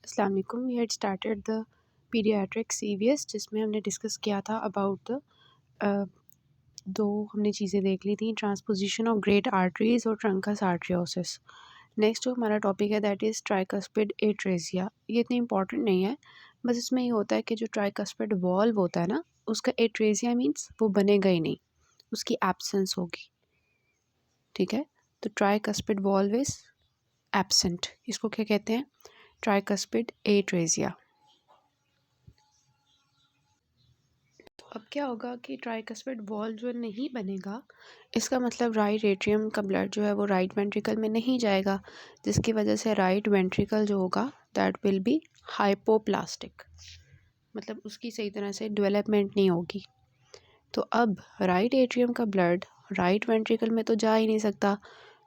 अस्सलाम वालेकुम। We had started the pediatric CVS जिसमें हमने डिस्कस किया था अबाउट द दो हमने चीज़ें देख ली थी, ट्रांसपोजिशन ऑफ ग्रेट आर्टरीज और ट्रंकस आर्ट्रियोसिस। नेक्स्ट जो हमारा टॉपिक है दैट इज़ ट्राइकस्पिड एट्रेसिया। ये इतनी इंपॉर्टेंट नहीं है, बस इसमें ये होता है कि जो ट्राइकस्पिड वॉल्व होता है ना, उसका एट्रेसिया मीन्स वो बनेगा ही नहीं, उसकी एब्सेंस होगी। ठीक है, तो ट्राइकस्पिड वॉल्व इज एब्सेंट, इसको क्या कहते हैं? Tricuspid atresia. अब क्या होगा कि ट्राइकस्पिड वॉल्व जो नहीं बनेगा, इसका मतलब राइट एट्रियम का ब्लड जो है वो राइट वेंट्रिकल में नहीं जाएगा, जिसकी वजह से राइट वेंट्रिकल जो होगा दैट विल बी हाइपोप्लास्टिक, मतलब उसकी सही तरह से डेवलपमेंट नहीं होगी। तो अब राइट एट्रियम का ब्लड राइट वेंट्रिकल में तो जा ही नहीं सकता,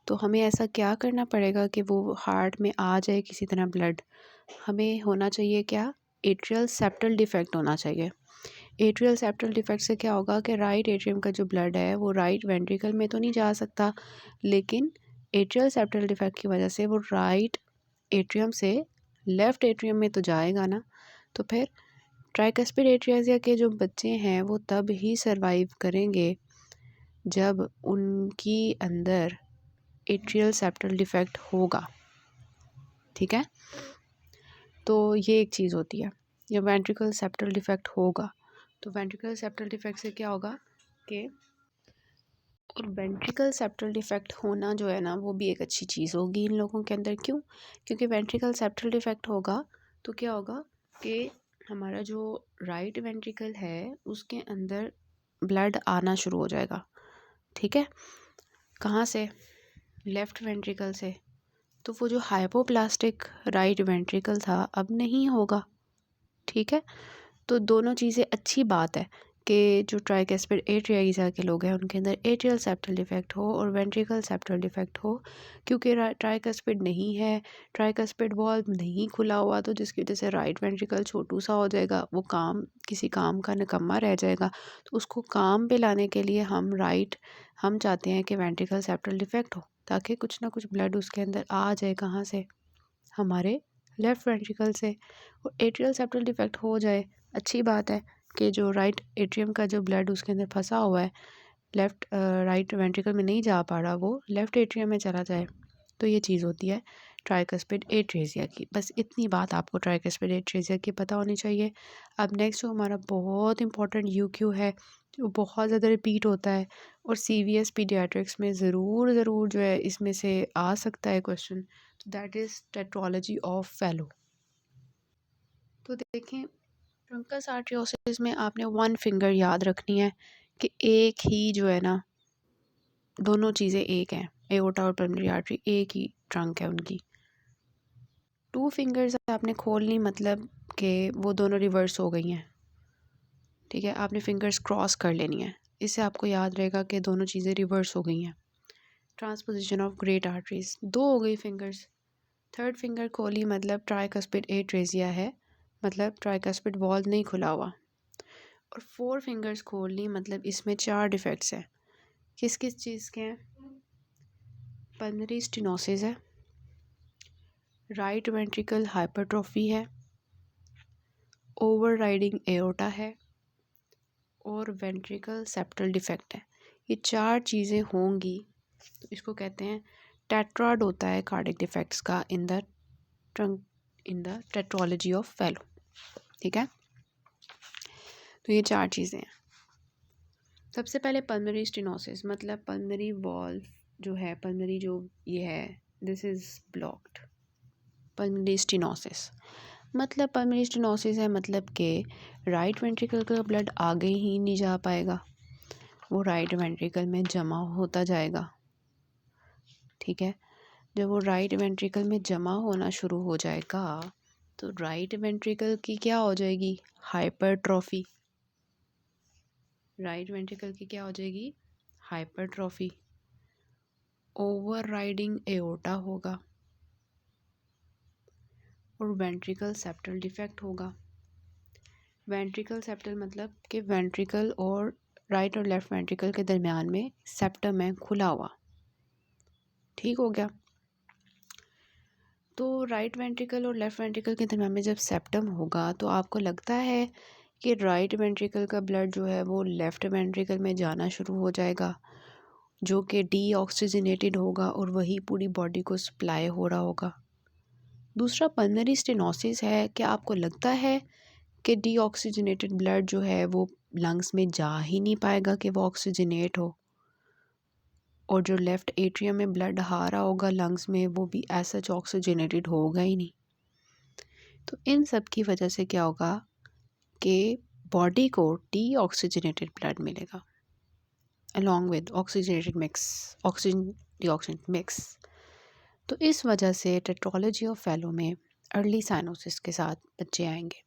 तो हमें ऐसा क्या करना पड़ेगा कि वो हार्ट में आ जाए किसी तरह ब्लड। हमें होना चाहिए क्या? एट्रियल सेप्टल डिफेक्ट होना चाहिए। एट्रियल सेप्टल डिफेक्ट से क्या होगा कि राइट एट्रियम का जो ब्लड है वो राइट वेंट्रिकल में तो नहीं जा सकता, लेकिन एट्रियल सेप्टल डिफेक्ट की वजह से वो राइट एट्रियम से लेफ़्ट एट्रियम में तो जाएगा ना। तो फिर ट्राइकस्पिड एट्रियासिया के जो बच्चे हैं वो तब ही सरवाइव करेंगे जब उनकी अंदर एट्रियल सेप्टल डिफेक्ट होगा। ठीक है, तो ये एक चीज़ होती है। जब वेंट्रिकल सेप्टल डिफेक्ट होगा तो वेंट्रिकल सेप्टल डिफेक्ट से क्या होगा कि, और वेंट्रिकल सेप्टल डिफेक्ट होना जो है ना वो भी एक अच्छी चीज़ होगी इन लोगों के अंदर। क्यों? क्योंकि वेंट्रिकल सेप्टल डिफेक्ट होगा तो क्या होगा कि हमारा जो राइट वेंट्रिकल है उसके अंदर ब्लड आना शुरू हो जाएगा। ठीक है, कहाँ से? लेफ़्ट वेंट्रिकल से। तो वो जो हाइपोप्लास्टिक राइट वेंट्रिकल था अब नहीं होगा। ठीक है, तो दोनों चीज़ें अच्छी बात है कि जो ट्राइकस्पिड एट्रियासिया के लोग हैं उनके अंदर एट्रियल सेप्टल डिफेक्ट हो और वेंट्रिकल सेप्टल डिफेक्ट हो, क्योंकि ट्राइकस्पिड नहीं है, ट्राइकस्पिड वॉल्व नहीं खुला हुआ, तो जिसकी वजह से राइट वेंट्रिकल छोटू सा हो जाएगा, वो किसी काम का निकम्मा रह जाएगा। तो उसको काम पे लाने के लिए हम चाहते हैं कि वेंट्रिकल सेप्टल डिफेक्ट हो, ताकि कुछ ना कुछ ब्लड उसके अंदर आ जाए। कहाँ से? हमारे लेफ़्ट वेंट्रिकल से। और एट्रियल सेप्टल डिफेक्ट हो जाए, अच्छी बात है कि जो राइट एट्रियम का जो ब्लड उसके अंदर फंसा हुआ है राइट वेंट्रिकल में नहीं जा पा रहा, वो लेफ़्ट एट्रियम में चला जाए। तो ये चीज़ होती है ट्राइकस्पिड एट्रेसिया की। बस इतनी बात आपको ट्राइकस्पिड एट्रेसिया की पता होनी चाहिए। अब नेक्स्ट जो हमारा बहुत इंपॉर्टेंट यूक्यू है, जो बहुत ज़्यादा रिपीट होता है और सीवीएस पीडियाट्रिक्स में ज़रूर जो है इसमें से आ सकता है क्वेश्चन, तो that is tetralogy of fellow. तो देखें, ट्रंकस आर्ट्रियोसिस में आपने वन फिंगर याद रखनी है कि एक ही जो है ना, दोनों चीज़ें एक हैं, एओर्टा और पल्मोनरी आर्टरी एक ही ट्रंक है उनकी। टू फिंगर्स आपने खोलनी, मतलब कि वो दोनों रिवर्स हो गई हैं। ठीक है, आपने फिंगर्स क्रॉस कर लेनी है, इससे आपको याद रहेगा कि दोनों चीज़ें रिवर्स हो गई हैं। ट्रांसपोजिशन ऑफ ग्रेट आर्टरीज, दो हो गई फिंगर्स। थर्ड फिंगर खोली मतलब ट्राइकस्पिड एट्रेसिया है, मतलब ट्राइकस्पिड वॉल्व नहीं खुला हुआ। और फोर फिंगर्स खोलनी मतलब इसमें चार डिफेक्ट्स हैं। किस किस चीज़ के हैं? पल्मोनरी स्टेनोसिस है, राइट वेंट्रिकल हाइपरट्रोफी है, ओवरराइडिंग एओर्टा है और वेंट्रिकल सेप्टल डिफेक्ट है। ये चार चीज़ें होंगी तो इसको कहते हैं टेट्राड होता है कार्डिक डिफेक्ट्स का in the tetralogy of fellow. ठीक है, तो ये चार चीज़ें हैं। सबसे पहले पल्मोनरी स्टेनोसिस, मतलब पल्मोनरी वॉल्व जो है, पल्मोनरी जो ये है, this is blocked. Pulmonary stenosis मतलब पल्मोनरी स्टेनोसिस है मतलब कि राइट वेंट्रिकल का ब्लड आगे ही नहीं जा पाएगा, वो राइट वेंट्रिकल में जमा होता जाएगा। ठीक है, जब वो राइट वेंट्रिकल में जमा होना शुरू हो जाएगा तो राइट वेंट्रिकल की क्या हो जाएगी? हाइपरट्रॉफी। राइट वेंट्रिकल की क्या हो जाएगी? हाइपरट्रॉफी। ओवर राइडिंग एओर्टा होगा और वेंट्रिकल सेप्टल डिफेक्ट होगा। वेंट्रिकल सेप्टल मतलब कि वेंट्रिकल और राइट और लेफ्ट वेंट्रिकल के दरमियान में सेप्टम है खुला हुआ। ठीक हो गया। तो राइट वेंट्रिकल और लेफ़्ट वेंट्रिकल के दरम्यान में जब सेप्टम होगा तो आपको लगता है कि राइट वेंट्रिकल का ब्लड जो है वो लेफ़्ट वेंट्रिकल में जाना शुरू हो जाएगा, जो कि डीऑक्सीजनेटेड होगा और वही पूरी बॉडी को सप्लाई हो रहा होगा। दूसरा पल्मोनरी स्टेनोसिस है। क्या आपको लगता है कि डीऑक्सीजनेटेड ब्लड जो है वो लंग्स में जा ही नहीं पाएगा कि वो ऑक्सीजनेट हो, और जो लेफ़्ट एट्रियम में ब्लड आ रहा होगा लंग्स में वो भी ऐसा ऑक्सीजनेटेड होगा ही नहीं। तो इन सब की वजह से क्या होगा कि बॉडी को डीऑक्सीजनेटेड ब्लड मिलेगा along with oxygenated mix, oxygen deoxygenated mix. तो इस वजह से टेट्रोलॉजी ऑफ फेलो में अर्ली साइनोसिस के साथ बच्चे आएंगे।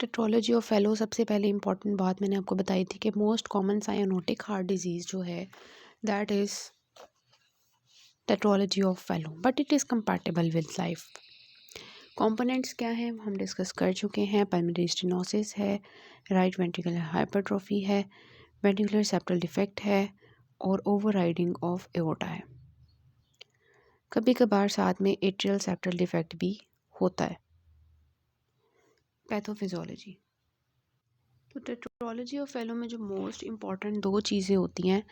टेट्रोलॉजी ऑफ फेलो, सबसे पहले इंपॉर्टेंट बात मैंने आपको बताई थी कि most common cyanotic heart disease जो है that is tetralogy of fellow, but it is compatible with life. Components क्या हैं हम डिस्कस कर चुके हैं। पल्मोनरी स्टेनोसिस है, राइट वेंट्रिकुलर हाइपरट्रोफी है, वेंट्रिकुलर सेप्टल डिफेक्ट है और ओवरराइडिंग ऑफ एओर्टा है। कभी कभार साथ में एट्रियल सेप्टल डिफेक्ट भी होता है। पैथोफिजियोलॉजी, तो टेट्रोलॉजी ऑफ फेलो में जो मोस्ट इम्पॉर्टेंट दो चीज़ें होती हैं,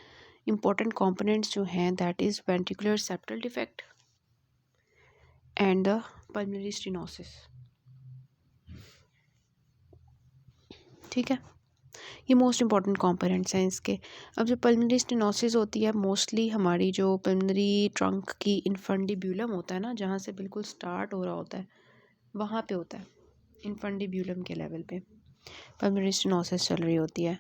इम्पॉर्टेंट कंपोनेंट्स जो हैं that is ventricular septal defect and the pulmonary stenosis. ठीक है, ये मोस्ट इंपॉर्टेंट कंपोनेंट्स हैं इसके। अब जो पल्मोनरी स्टेनोसिस होती है मोस्टली हमारी जो पल्मोनरी ट्रंक की इन्फंडिब्यूलम होता है ना, जहाँ से बिल्कुल स्टार्ट हो रहा होता है वहाँ पे होता है, इन्फंडिब्यूलम के लेवल पे पल्मोनरी स्टेनोसिस चल रही होती है।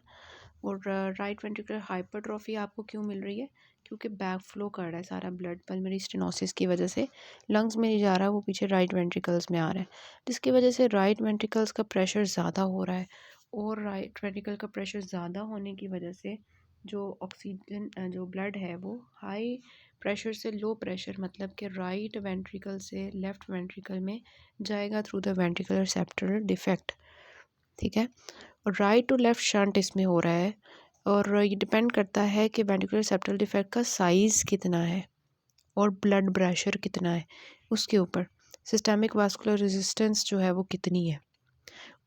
और राइट वेंट्रिकुलर हाइपरट्रोफी आपको क्यों मिल रही है? क्योंकि बैक फ्लो कर रहा है सारा ब्लड पल्मोनरी स्टेनोसिस की वजह से, लंग्स में नहीं जा रहा, वो पीछे राइट वेंट्रिकल्स में आ रहा है, जिसकी वजह से राइट वेंट्रिकल्स का प्रेशर ज़्यादा हो रहा है। और राइट वेंट्रिकल का प्रेशर ज़्यादा होने की वजह से जो ऑक्सीजन जो ब्लड है वो हाई प्रेशर से लो प्रेशर, मतलब कि राइट वेंट्रिकल से लेफ़्ट वेंट्रिकल में जाएगा through the ventricular septal defect. ठीक है, और राइट टू लेफ़्ट शंट इसमें हो रहा है, और ये डिपेंड करता है कि वेंट्रिकुलर सेप्टल डिफेक्ट का साइज़ कितना है और ब्लड प्रेशर कितना है, उसके ऊपर सिस्टेमिक वास्कुलर रेजिस्टेंस जो है वो कितनी है,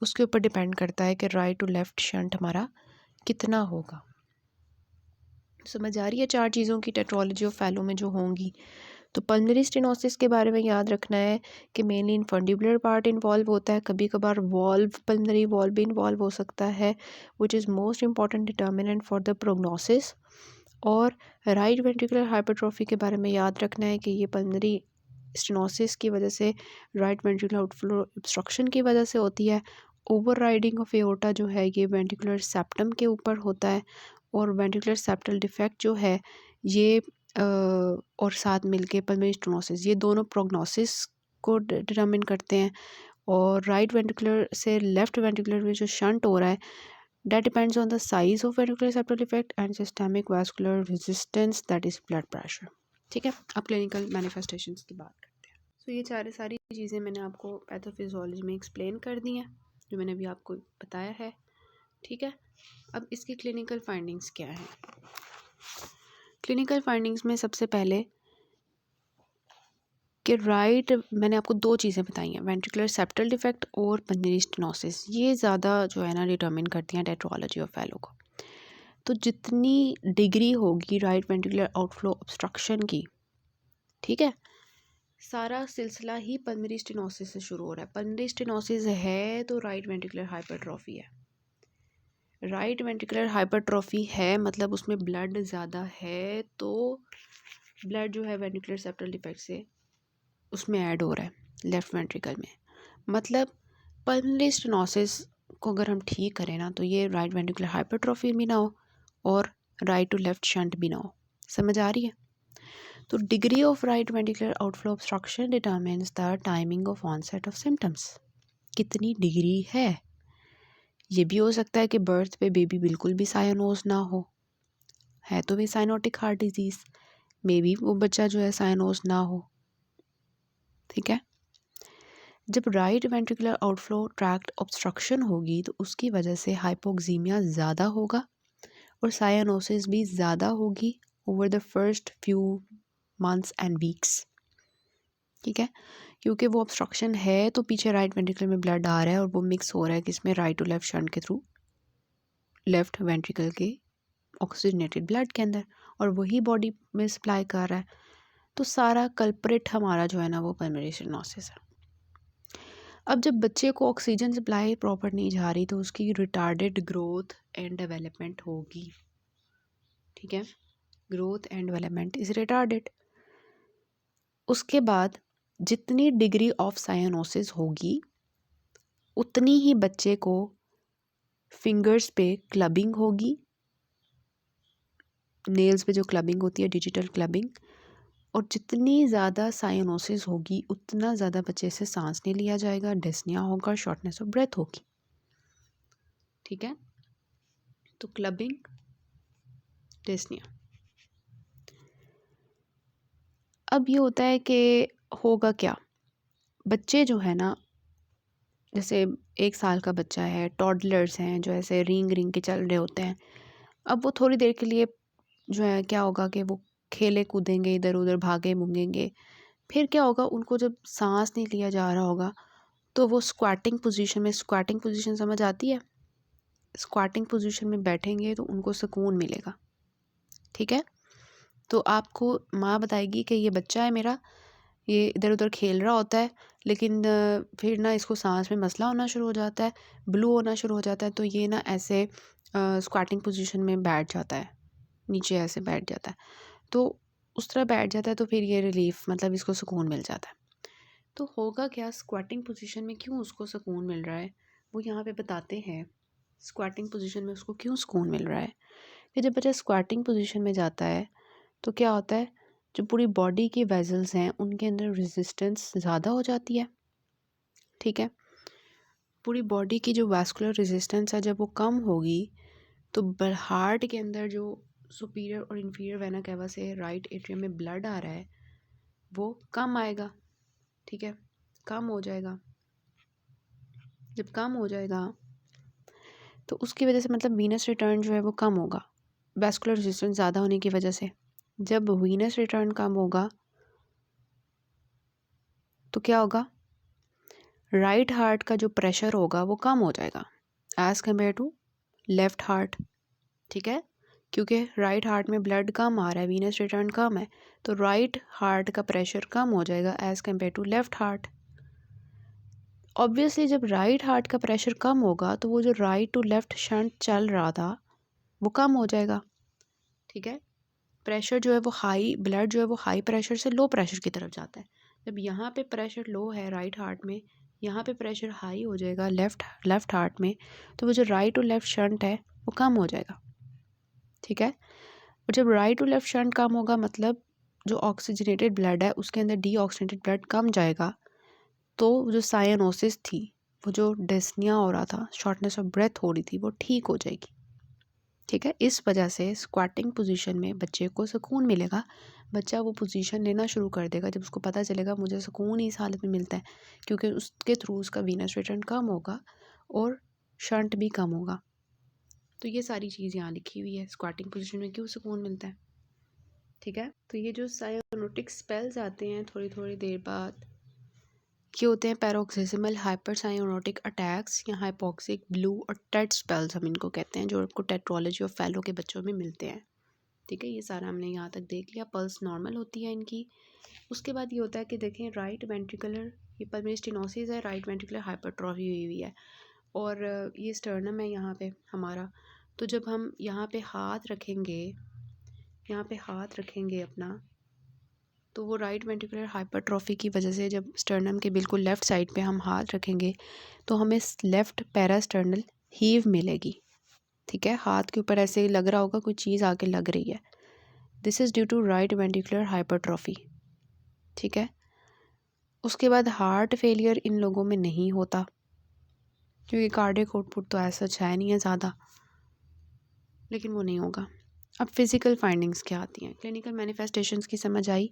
उसके ऊपर डिपेंड करता है कि राइट टू लेफ़्ट शंट हमारा कितना होगा। समझ आ रही है चार चीज़ों की टेट्रोलॉजी ऑफ फेलो में जो होंगी। तो पल्मोनरी स्टेनोसिस के बारे में याद रखना है कि मेनली इन्फंडिबुलर पार्ट इन्वॉल्व होता है, कभी कभार वॉल्व, पल्मोनरी वॉल्व भी इन्वॉल्व हो सकता है, which is most important determinant for the prognosis. और राइट वेंट्रिकुलर हाइपरट्रोफी के बारे में याद रखना है कि ये पल्मोनरी स्टेनोसिस की वजह से राइट वेंट्रिकुलर आउटफ्लो ऑब्स्ट्रक्शन की वजह से होती है। ओवर राइडिंग ऑफ एओर्टा जो है ये वेंट्रिकुलर सेप्टम के ऊपर होता है, और वेंट्रिकुलर सेप्टल डिफेक्ट जो है ये और साथ मिलके पल्मोनरी स्टेनोसिस, ये दोनों प्रोग्नोसिस को डिटरमिन करते हैं। और राइट वेंट्रिकुलर से लेफ्ट वेंट्रिकुलर में जो शंट हो रहा है that depends on the size of ventricular septal defect and systemic vascular resistance, that is blood pressure। ठीक है, अब क्लिनिकल मैनिफेस्टेशंस की बात करते हैं। तो ये सारी चीज़ें मैंने आपको पैथोफिजियोलॉजी में एक्सप्लेन कर दी हैं, जो मैंने अभी आपको बताया है। ठीक है, अब इसकी क्लिनिकल फाइंडिंग्स क्या हैं? क्लिनिकल फाइंडिंग्स में सबसे पहले कि मैंने आपको दो चीज़ें बताई हैं, वेंट्रिकुलर सेप्टल डिफेक्ट और पल्मोनरी स्टेनोसिस, ये ज़्यादा जो है ना डिटर्मिन करती हैं टेट्रोलॉजी ऑफ फेलो को। तो जितनी डिग्री होगी राइट वेंट्रिकुलर आउटफ्लो ऑब्स्ट्रक्शन की, ठीक है, सारा सिलसिला ही पल्मोनरी स्टेनोसिस से शुरू हो रहा है। पल्मोनरी स्टेनोसिस है तो राइट वेंट्रिकुलर हाइपरट्रोफी है, राइट वेंट्रिकुलर हाइपरट्रोफी है मतलब उसमें ब्लड ज़्यादा है, तो ब्लड जो है वेंट्रिकुलर सेप्टल डिफेक्ट से उसमें ऐड हो रहा है लेफ़्ट वेंट्रिकल में। मतलब पल्मोनरी स्टेनोसिस को अगर हम ठीक करें ना तो ये राइट वेंट्रिकुलर हाइपरट्रोफी भी ना हो और राइट टू लेफ़्ट शंट भी ना हो। समझ आ रही है? तो degree of right ventricular outflow obstruction determines the timing of onset of symptoms. कितनी डिग्री है? ये भी हो सकता है कि बर्थ पे बेबी बिल्कुल भी साइनोज ना हो, है तो भी cyanotic heart disease, may be वो बच्चा जो है साइनोज ना हो। ठीक है, जब right ventricular outflow tract obstruction होगी तो उसकी वजह से हाइपोक्सीमिया ज़्यादा होगा और साइनोसिस भी ज़्यादा होगी over the first few months and weeks. ठीक है, क्योंकि वो ऑब्स्ट्रक्शन है तो पीछे राइट वेंट्रिकल में ब्लड आ रहा है और वो मिक्स हो रहा है किसमें, राइट टू लेफ्ट शंट के थ्रू लेफ्ट वेंट्रिकल के ऑक्सीजनेटेड ब्लड के अंदर, और वही बॉडी में सप्लाई कर रहा है। तो सारा कल्प्रिट हमारा जो है ना वो पल्मोनरी स्टेनोसिस है। अब जब बच्चे को ऑक्सीजन सप्लाई प्रॉपर नहीं जा रही तो उसकी रिटार्डेड ग्रोथ एंड डेवलपमेंट होगी। ठीक है, growth and development is retarded. उसके बाद जितनी डिग्री ऑफ साइनोसिस होगी उतनी ही बच्चे को फिंगर्स पे क्लबिंग होगी, नेल्स पे जो क्लबिंग होती है, डिजिटल क्लबिंग, और जितनी ज़्यादा साइनोसिस होगी उतना ज़्यादा बच्चे से सांस नहीं लिया जाएगा, डिस्निया होगा, शॉर्टनेस ऑफ ब्रेथ होगी। ठीक है, तो क्लबिंग, डिस्निया। अब ये होता है कि होगा क्या, बच्चे जो है ना, जैसे 1 साल का बच्चा है, टॉडलर्स हैं जो ऐसे रिंग रिंग के चल रहे होते हैं, अब वो थोड़ी देर के लिए जो है क्या होगा कि वो खेले कूदेंगे, इधर उधर भागे मूंगेंगे, फिर क्या होगा, उनको जब सांस नहीं लिया जा रहा होगा तो वो स्क्वाटिंग पोजीशन में, स्क्वाटिंग पोजीशन समझ आती है, स्क्वाटिंग पोजीशन में बैठेंगे तो उनको सुकून मिलेगा। ठीक है, तो आपको माँ बताएगी कि ये बच्चा है मेरा, ये इधर उधर खेल रहा होता है, लेकिन फिर ना इसको सांस में मसला होना शुरू हो जाता है, ब्लू होना शुरू हो जाता है, तो ये ना ऐसे स्क्वाटिंग पोजीशन में बैठ जाता है, नीचे ऐसे बैठ जाता है, तो उस तरह बैठ जाता है, तो फिर ये रिलीफ मतलब इसको सुकून मिल जाता है। तो होगा क्या, स्क्वाटिंग पोजीशन में क्यों उसको सुकून मिल रहा है वो यहाँ पे बताते हैं। स्क्वाटिंग पोजीशन में उसको क्यों सुकून मिल रहा है, कि जब बच्चा स्क्वाटिंग पोजीशन में जाता है तो क्या होता है, जो पूरी बॉडी की वेजल्स हैं उनके अंदर रेजिस्टेंस ज़्यादा हो जाती है। ठीक है, पूरी बॉडी की जो वास्कुलर रेजिस्टेंस है जब वो कम होगी तो हार्ट के अंदर जो सुपीरियर और इन्फीरियर वेना कैवा से राइट एट्रियम में ब्लड आ रहा है वो कम आएगा। ठीक है, कम हो जाएगा, जब कम हो जाएगा तो उसकी वजह से मतलब वीनस रिटर्न जो है वो कम होगा, वास्कुलर रेजिस्टेंस ज़्यादा होने की वजह से। जब वीनस रिटर्न कम होगा तो क्या होगा, राइट हार्ट का जो प्रेशर होगा वो कम हो जाएगा as compare to left heart. ठीक है, क्योंकि राइट हार्ट में ब्लड कम आ रहा है, वीनस रिटर्न कम है, तो राइट हार्ट का प्रेशर कम हो जाएगा as compare to left heart. Obviously जब राइट हार्ट का प्रेशर कम होगा तो वो जो राइट टू लेफ़्ट शंट चल रहा था वो कम हो जाएगा। ठीक है, प्रेशर जो है वो हाई, ब्लड जो है वो हाई प्रेशर से लो प्रेशर की तरफ जाता है। जब यहाँ पे प्रेशर लो है राइट हार्ट में, यहाँ पे प्रेशर हाई हो जाएगा लेफ़्ट हार्ट में, तो वो जो राइट टू लेफ़्ट शंट है वो कम हो जाएगा। ठीक है, और जब राइट टू लेफ़्ट शंट कम होगा मतलब जो ऑक्सीजनेटेड ब्लड है उसके अंदर डीऑक्सीजनेटेड ब्लड कम जाएगा, तो जो साइनोसिस थी, वो जो डिस्निया हो रहा था, शॉर्टनेस ऑफ ब्रेथ हो रही थी, वो ठीक हो जाएगी। ठीक है, इस वजह से स्क्वाटिंग पोजीशन में बच्चे को सुकून मिलेगा, बच्चा वो पोजीशन लेना शुरू कर देगा जब उसको पता चलेगा मुझे सुकून इस हालत में मिलता है, क्योंकि उसके थ्रू उसका वीनस रिटर्न कम होगा और शंट भी कम होगा। तो ये सारी चीज़ यहाँ लिखी हुई है, स्क्वाटिंग पोजीशन में क्यों सुकून मिलता है। ठीक है, तो ये जो साइनोटिक स्पेल्स आते हैं थोड़ी थोड़ी देर बाद, ये होते हैं पैरोक्सिस्मल हाइपरसाइनोटिक अटैक्स या हाइपोक्सिक ब्लू और टेट स्पेल्स हम इनको कहते हैं, जो आपको टेट्रोलॉजी और फेलो के बच्चों में मिलते हैं। ठीक है, ये सारा हमने यहाँ तक देख लिया, पल्स नॉर्मल होती है इनकी। उसके बाद ये होता है कि देखें राइट वेंट्रिकुलर, ये पल्मोनरी स्टेनोसिस है, राइट वेंट्रिकुलर हाइपरट्रॉफी हुई हुई है, और ये स्टर्नम है यहाँ पे हमारा। तो जब हम यहाँ पे हाथ रखेंगे, यहाँ पे हाथ रखेंगे अपना, तो वो राइट वेंट्रिकुलर हाइपरट्रॉफी की वजह से जब स्टर्नम के बिल्कुल लेफ़्ट साइड पे हम हाथ रखेंगे तो हमें लेफ़्ट पैरास्टर्नल हीव मिलेगी। ठीक है, हाथ के ऊपर ऐसे लग रहा होगा कोई चीज़ आके लग रही है, this is due to right ventricular hypertrophy. ठीक है, उसके बाद हार्ट फेलियर इन लोगों में नहीं होता क्योंकि कार्डियक आउटपुट तो ऐसा है नहीं है ज़्यादा, लेकिन वो नहीं होगा। अब फिज़िकल फाइंडिंग्स क्या आती हैं, क्लिनिकल मैनिफेस्टेशंस की समझ आई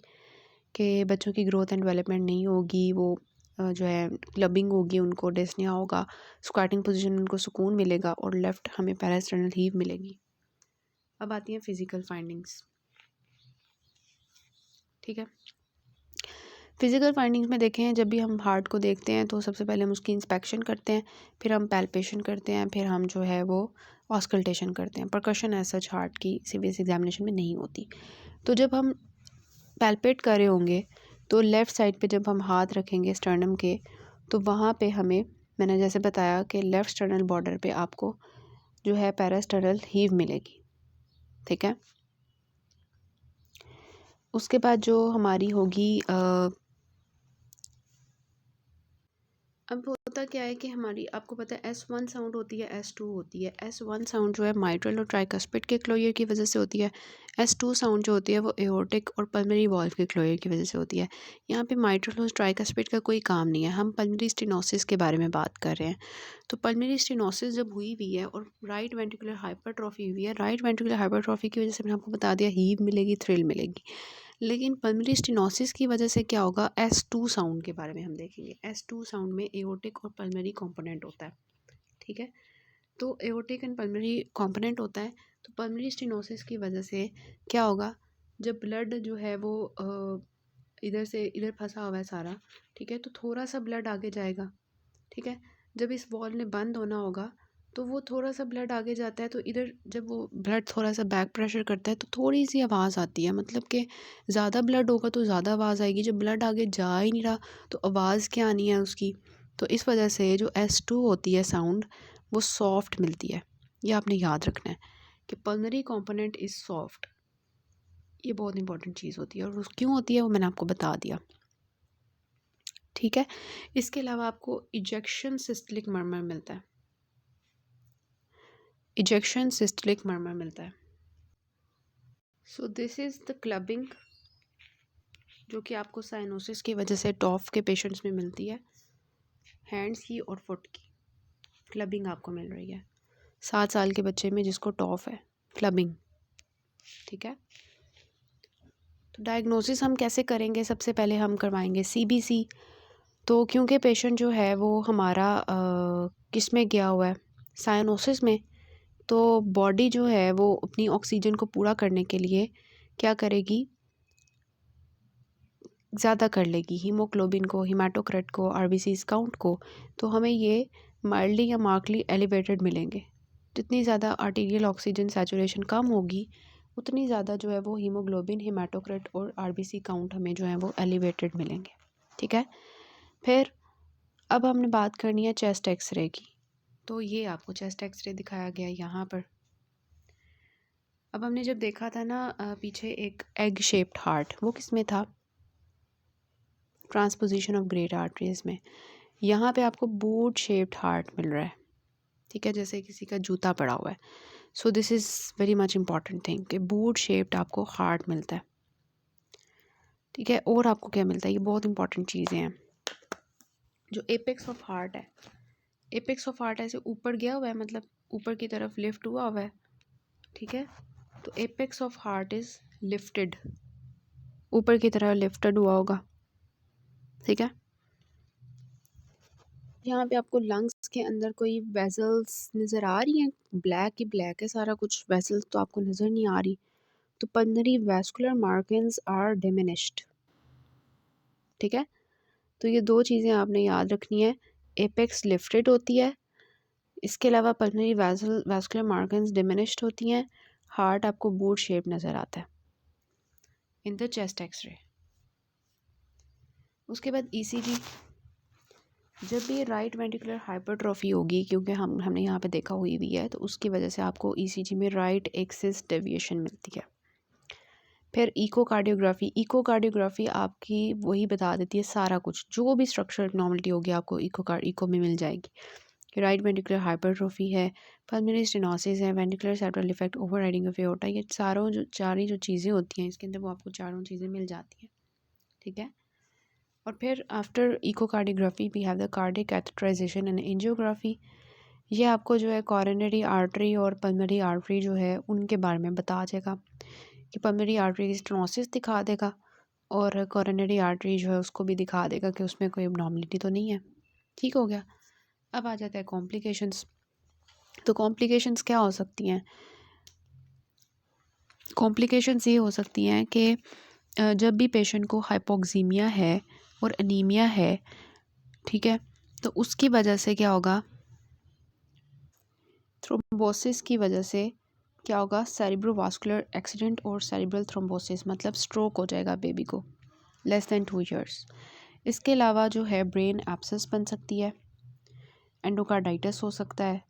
कि बच्चों की ग्रोथ एंड डेवलपमेंट नहीं होगी, वो जो है क्लबिंग होगी, उनको डिस्निया होगा, स्क्वाटिंग पोजीशन में उनको सुकून मिलेगा और लेफ़्ट हमें पैरास्टर्नल हीव मिलेगी। अब आती हैं फिज़िकल फाइंडिंग्स। ठीक है। फिज़िकल फाइंडिंग्स में देखें, जब भी हम हार्ट को देखते हैं तो सबसे पहले हम उसकी इंस्पेक्शन करते हैं, फिर हम पैल्पेशन करते हैं, फिर हम जो है वो ऑस्कल्टेशन करते हैं। परकशन एज सच हार्ट की सीवीएस एग्जामिनेशन में नहीं होती। तो जब हम पैल्पेट कर रहे होंगे तो लेफ़्ट साइड पे जब हम हाथ रखेंगे स्टर्नम के, तो वहाँ पे हमें, मैंने जैसे बताया कि लेफ़्ट स्टर्नल बॉर्डर पे आपको जो है पैरास्टर्नल हीव मिलेगी। ठीक है। उसके बाद जो हमारी होगी अब होता क्या है कि हमारी, आपको पता है S1 साउंड होती है, S2 होती है। S1 साउंड जो है माइट्रल और ट्राइकस्पिड के क्लोयर की वजह से होती है। S2 साउंड जो होती है वो एओर्टिक और पल्मोनरी वॉल्व के क्लोयर की वजह से होती है। यहाँ पे माइट्रल और ट्राइकस्पिड का कोई काम नहीं है, हम पल्मोनरी स्टेनोसिस के बारे में बात कर रहे हैं। तो पल्मोनरी स्टेनोसिस जब हुई हुई है और राइट वेंट्रिकुलर हाइपरट्रॉफी हुई है, राइट वेंट्रिकुलर हाइपरट्रॉफी की वजह से मैंने आपको बता दिया हीव मिलेगी, थ्रिल मिलेगी। लेकिन पल्मोनरी स्टेनोसिस की वजह से क्या होगा, S2 साउंड के बारे में हम देखेंगे। S2 साउंड में एओर्टिक और पल्मोनरी कंपोनेंट होता है। ठीक है। तो एओर्टिक एंड पल्मोनरी कंपोनेंट होता है। तो पल्मोनरी स्टेनोसिस की वजह से क्या होगा, जब ब्लड जो है वो इधर से इधर फंसा हुआ है सारा, ठीक है, तो थोड़ा सा ब्लड आगे जाएगा। ठीक है। जब इस वॉल ने बंद होना होगा तो वो थोड़ा सा ब्लड आगे जाता है, तो इधर जब वो ब्लड थोड़ा सा बैक प्रेशर करता है तो थोड़ी सी आवाज़ आती है। मतलब कि ज़्यादा ब्लड होगा तो ज़्यादा आवाज़ आएगी, जब ब्लड आगे जा ही नहीं रहा तो आवाज़ क्या आनी है उसकी। तो इस वजह से जो S2 होती है साउंड, वो सॉफ्ट मिलती है। ये आपने याद रखना है कि पल्मोनरी कंपोनेंट इज़ सॉफ्ट। ये बहुत इंपॉर्टेंट चीज़ होती है, और वो क्यों होती है वो मैंने आपको बता दिया। ठीक है। इसके अलावा आपको इजेक्शन सिस्टलिक मर्मर मिलता है। इजेक्शन सिस्टलिक मर्मर मिलता है। So this is the clubbing जो कि आपको साइनोसिस की वजह से टॉफ के पेशेंट्स में मिलती है। हैंड्स की और फुट की क्लबिंग आपको मिल रही है 7 साल के बच्चे में जिसको टॉफ है, क्लबिंग। ठीक है। तो डायग्नोसिस हम कैसे करेंगे, सबसे पहले हम करवाएंगे CBC। तो क्योंकि पेशेंट जो है वो हमारा किस में गया हुआ है, साइनोसिस में, तो बॉडी जो है वो अपनी ऑक्सीजन को पूरा करने के लिए क्या करेगी, ज़्यादा कर लेगी हीमोग्लोबिन को, हिमाटोक्रेट को, RBCs काउंट को। तो हमें ये माइल्डली या मार्कली एलिवेटेड मिलेंगे। जितनी ज़्यादा आर्टीरियल ऑक्सीजन सैचुरेशन कम होगी उतनी ज़्यादा जो है वो हीमोग्लोबिन, हिमाटोक्रेट और RBC काउंट हमें जो है वो एलिवेटेड मिलेंगे। ठीक है। फिर अब हमने बात करनी है चेस्ट एक्सरे की। तो ये आपको चेस्ट एक्सरे दिखाया गया यहाँ पर। अब हमने जब देखा था ना पीछे एक एग शेप्ड हार्ट, वो किस में था, ट्रांसपोजिशन ऑफ ग्रेट आर्टरीज में। यहाँ पे आपको बूट शेप्ड हार्ट मिल रहा है। ठीक है, जैसे किसी का जूता पड़ा हुआ है। So this is very much important thing कि बूट शेप्ड आपको हार्ट मिलता है। ठीक है। और आपको क्या मिलता है, ये बहुत इंपॉर्टेंट चीज़ें हैं। जो एपेक्स ऑफ हार्ट है, एपेक्स ऑफ हार्ट ऐसे ऊपर गया हुआ है, मतलब ऊपर की तरफ लिफ्ट हुआ हुआ है। ठीक है। तो apex of heart is lifted, ऊपर की तरफ लिफ्टेड हुआ होगा। ठीक है। यहाँ पे आपको लंग्स के अंदर कोई वेसल्स नज़र आ रही हैं, ब्लैक ही ब्लैक है सारा कुछ, वेसल्स तो आपको नज़र नहीं आ रही। तो pulmonary vascular markings are diminished. ठीक है। तो ये दो चीज़ें आपने याद रखनी है, एपेक्स लिफ्टेड होती है, इसके अलावा पल्मोनरी वैस्कुलर मार्किंग्स डिमिनिश्ड होती हैं, हार्ट आपको बूट शेप नज़र आता है इन द चेस्ट एक्सरे। उसके बाद ECG, जब भी राइट वेंट्रिकुलर हाइपरट्रॉफी होगी, क्योंकि हमने यहाँ पे देखा हुई भी है, तो उसकी वजह से आपको ECG में राइट एक्सिस डेविएशन मिलती है। फिर इकोकार्डियोग्राफी आपकी वही बता देती है सारा कुछ, जो भी स्ट्रक्चरल एब्नॉर्मलिटी होगी आपको इको में मिल जाएगी कि राइट वेंट्रिकुलर हाइपरट्रॉफी है, पल्मोनरी स्टेनोसिस है, ventricular septal defect, overriding of aorta, ये चार ही जो चीज़ें होती हैं इसके अंदर वो आपको चारों चीज़ें मिल जाती हैं। ठीक है। और फिर after echocardiography we have the cardiac catheterization and angiography. ये आपको जो है कॉरोनरी आर्टरी और पल्मोनरी आर्टरी जो है उनके बारे में बता देगा कि पल्मोनरी आर्टरी की स्टेनोसिस दिखा देगा और कॉरोनरी आर्टरी जो है उसको भी दिखा देगा कि उसमें कोई एब्नॉर्मलिटी तो नहीं है। ठीक हो गया। अब आ जाता है कॉम्प्लिकेशंस। तो कॉम्प्लिकेशंस क्या हो सकती हैं, कॉम्प्लिकेशंस ये हो सकती हैं कि जब भी पेशेंट को हाइपोक्सीमिया है और अनीमिया है, ठीक है, तो उसकी वजह से क्या होगा, थ्रोम्बोसिस की वजह से क्या होगा, सेरिब्रोवास्कुलर एक्सीडेंट और सेरिब्रल थ्रोम्बोसिस, मतलब स्ट्रोक हो जाएगा बेबी को लेस दैन 2 इयर्स। इसके अलावा जो है ब्रेन एब्सेस बन सकती है, एंडोकार्डाइटिस हो सकता है,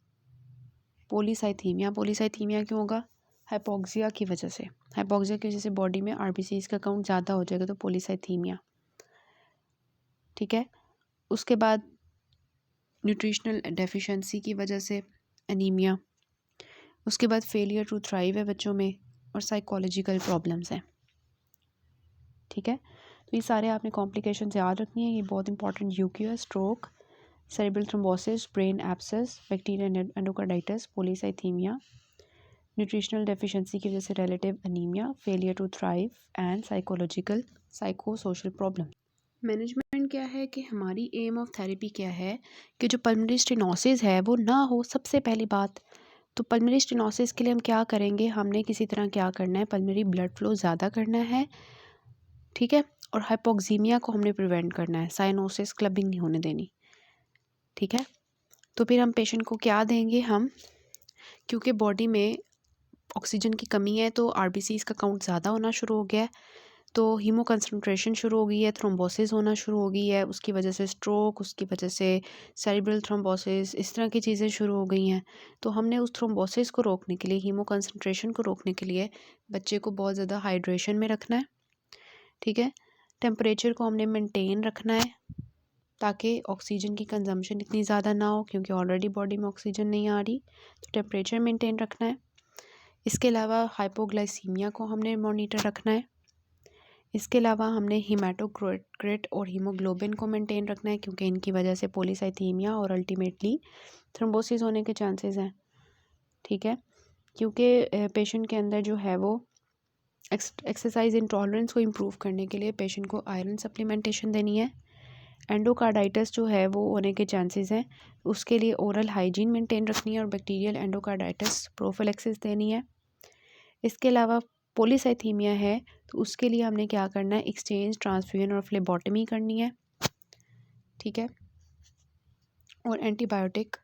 पोलीसाइथीमिया क्यों होगा, हाइपोक्सिया की वजह से, हाइपोक्सिया की वजह से बॉडी में आरबीसीज का काउंट ज़्यादा हो जाएगा, तो पोलीसाइथीमिया, ठीक है। उसके बाद न्यूट्रिशनल डेफिशिएंसी की वजह से एनीमिया, उसके बाद फेलियर टू थ्राइव है बच्चों में, और साइकोलॉजिकल प्रॉब्लम्स हैं, ठीक है। तो ये सारे आपने कॉम्प्लिकेशंस याद रखनी है, ये बहुत इंपॉर्टेंट यूक्यू है, stroke, cerebral thrombosis, brain abscess, bacterial endocarditis, polycythaemia, nutritional deficiency की वजह से relative anaemia, failure to thrive and psychological psychosocial problem. Management क्या है कि हमारी एम ऑफ थेरेपी क्या है कि जो पल्मोनरी स्टेनोसिस है वो ना हो, सबसे पहली बात। तो पल्मोनरी स्टेनोसिस के लिए हम क्या करेंगे, हमने किसी तरह क्या करना है, पल्मोनरी ब्लड फ्लो ज़्यादा करना है, ठीक है, और हाइपोक्सीमिया को हमने प्रिवेंट करना है, साइनोसिस क्लबिंग नहीं होने देनी, ठीक है। तो फिर हम पेशेंट को क्या देंगे, हम क्योंकि बॉडी में ऑक्सीजन की कमी है तो आरबीसीज का काउंट ज़्यादा होना शुरू हो गया है, तो हीमो कंसंट्रेशन शुरू हो गई है, थ्रोम्बोसिस होना शुरू हो गई है, उसकी वजह से स्ट्रोक, उसकी वजह से सेरिब्रल थ्रोम्बोसिस, इस तरह की चीज़ें शुरू हो गई हैं। तो हमने उस थ्रोम्बोसिस को रोकने के लिए, हीमो कंसंट्रेशन को रोकने के लिए बच्चे को बहुत ज़्यादा हाइड्रेशन में रखना है, ठीक है। टेम्परेचर को हमने मेंटेन रखना है ताकि ऑक्सीजन की कंजम्पशन इतनी ज़्यादा ना हो, क्योंकि ऑलरेडी बॉडी में ऑक्सीजन नहीं आ रही, तो टेम्परेचर मेंटेन रखना है। इसके अलावा हाइपोग्लाइसीमिया को हमने मॉनिटर रखना है। इसके अलावा हमने हीमाटोक्रिट और हीमोग्लोबिन को मेंटेन रखना है, क्योंकि इनकी वजह से पोलीसाइथीमिया और अल्टीमेटली थ्रोम्बोसिस होने के चांसेस हैं, ठीक है। क्योंकि पेशेंट के अंदर जो है वो एक्सरसाइज इंटॉलरेंस को इम्प्रूव करने के लिए पेशेंट को आयरन सप्लीमेंटेशन देनी है। एंडोकार्डाइटिस जो है वो होने के चांसेस हैं, उसके लिए ओरल हाइजीन मेंटेन रखनी है और बैक्टीरियल एंडोकार्डाइटिस प्रोफिलैक्सिस देनी है। इसके अलावा पोलीसाइथीमिया है तो उसके लिए हमने क्या करना है, एक्सचेंज, ट्रांसफ्यूजन और फ्लेबोटमी करनी है, ठीक है। और एंटीबायोटिक,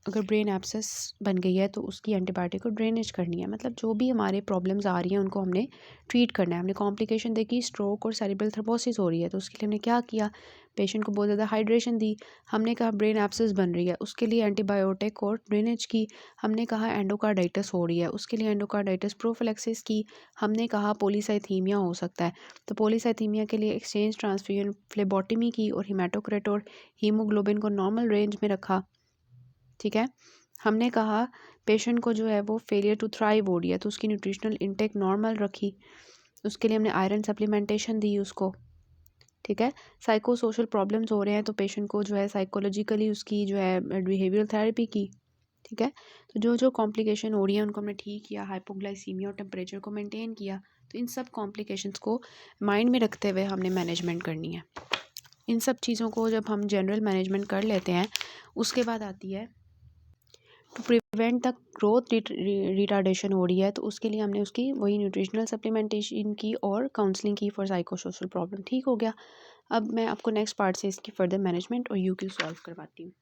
अगर ब्रेन एब्सेस बन गई है तो उसकी एंटीबायोटिक को ड्रेनेज करनी है, मतलब जो भी हमारे प्रॉब्लम्स आ रही हैं उनको हमने ट्रीट करना है। हमने कॉम्प्लिकेशन देखी, स्ट्रोक और सेरिब्रल थ्रोम्बोसिस हो रही है, तो उसके लिए हमने क्या किया, पेशेंट को बहुत ज़्यादा हाइड्रेशन दी, हमने कहा ब्रेन एब्सेस बन रही है, उसके लिए एंटीबायोटिक और ड्रेनेज की, हमने कहा एंडोकार्डाइटिस हो रही है, उसके लिए एंडोकार्डाइटिस प्रोफिलैक्सिस की, हमने कहा पोलीसाइथीमिया हो सकता है, तो पोलीसाइथीमिया के लिए एक्सचेंज, ट्रांसफ्यूजन, फ्लेबोटमी की और हीमाटोक्रिट और हीमोग्लोबिन को नॉर्मल रेंज में रखा, ठीक है। हमने कहा पेशेंट को जो है वो फेलियर टू थ्राइव हो रही है तो उसकी न्यूट्रिशनल इंटेक नॉर्मल रखी, उसके लिए हमने आयरन सप्लीमेंटेशन दी उसको, ठीक है। साइको सोशल प्रॉब्लम्स हो रहे हैं तो पेशेंट को जो है साइकोलॉजिकली उसकी जो है बिहेवियरल थेरेपी की, ठीक है। तो जो जो कॉम्प्लिकेशन हो रही है उनको हमने ठीक किया, हाइपोग्लाइसीमिया और टेम्परेचर को मेंटेन किया। तो इन सब कॉम्प्लिकेशंस को माइंड में रखते हुए हमने मैनेजमेंट करनी है। इन सब चीज़ों को जब हम जनरल मैनेजमेंट कर लेते हैं, उसके बाद आती है to prevent the growth retardation हो रही है तो उसके लिए हमने उसकी वही न्यूट्रिशनल सप्लीमेंटेशन की और काउंसलिंग की फॉर साइकोसोशल प्रॉब्लम, ठीक हो गया। अब मैं आपको नेक्स्ट पार्ट से इसकी फर्दर मैनेजमेंट और यूक्यू सॉल्व करवाती हूँ।